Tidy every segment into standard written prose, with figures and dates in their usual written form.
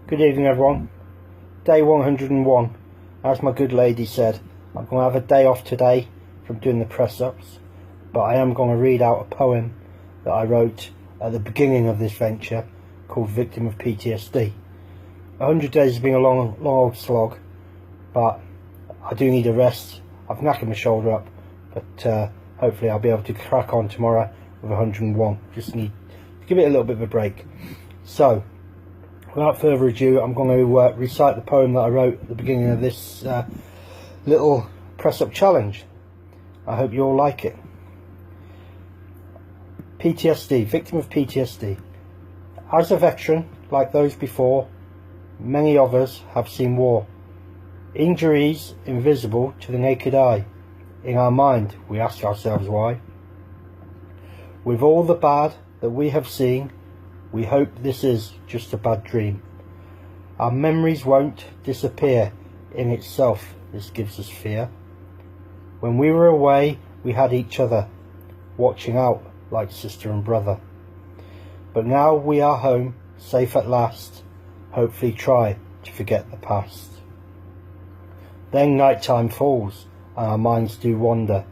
Good evening everyone. Day 101. As my good lady said, I'm going to have a day off today from doing the press-ups, but I am going to read out a poem that I wrote at the beginning of this venture called Victim of PTSD. 100 days has been a long old slog, but I do need a rest. I've knackered my shoulder up, but hopefully I'll be able to crack on tomorrow with 101. Just need to give it a little bit of a break. So, without further ado, I'm going to recite the poem that I wrote at the beginning of this little press-up challenge. I hope you all like it. PTSD, victim of PTSD. As a veteran, like those before, many of us have seen war. Injuries invisible to the naked eye. In our mind, we ask ourselves why. With all the bad that we have seen, we hope this is just a bad dream. Our memories won't disappear. In itself, this gives us fear. When we were away, we had each other, watching out like sister and brother. But now we are home, safe at last. Hopefully try to forget the past. Then night time falls, and our minds do wander.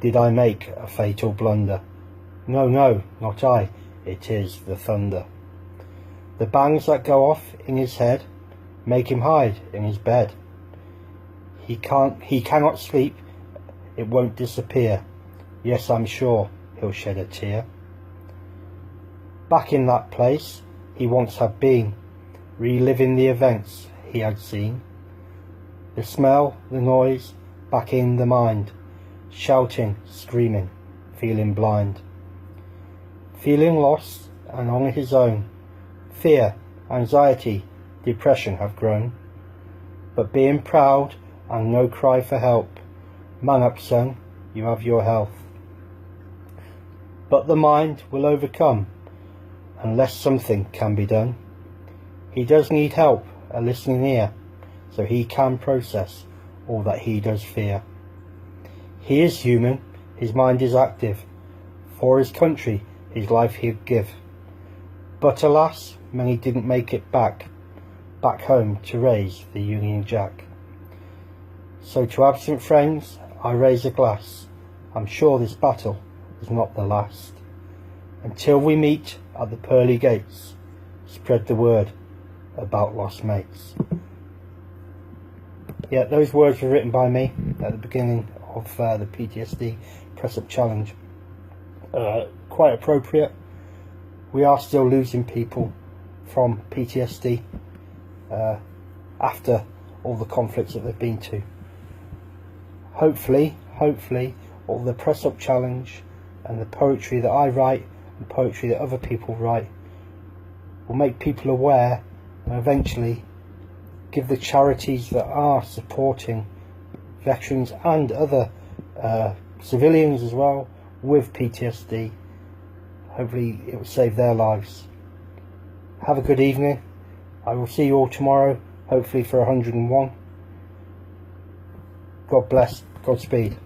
Did I make a fatal blunder? No, no, not I. It is the thunder. The bangs that go off in his head make him hide in his bed. He cannot sleep, it won't disappear. Yes, I'm sure he'll shed a tear. Back in that place he once had been, reliving the events he had seen. The smell, the noise, back in the mind, shouting, screaming, feeling blind. Feeling lost and on his own, fear, anxiety, depression have grown. But being proud and no cry for help, man up son, you have your health. But the mind will overcome, unless something can be done. He does need help, a listening ear, so he can process all that he does fear. He is human, his mind is active, for his country his life he'd give. But alas, many didn't make it back home to raise the Union Jack. So to absent friends I raise a glass. I'm sure this battle is not the last. Until we meet at the pearly gates, spread the word about lost mates. Yeah, those words were written by me at the beginning of the PTSD press-up challenge. Quite appropriate. We are still losing people from PTSD after all the conflicts that they've been to. Hopefully all the press-up challenge and the poetry that I write and poetry that other people write will make people aware and eventually give the charities that are supporting veterans and other civilians as well with PTSD, hopefully it will save their lives. Have a good evening. I will see you all tomorrow, hopefully for 101. God bless. Godspeed.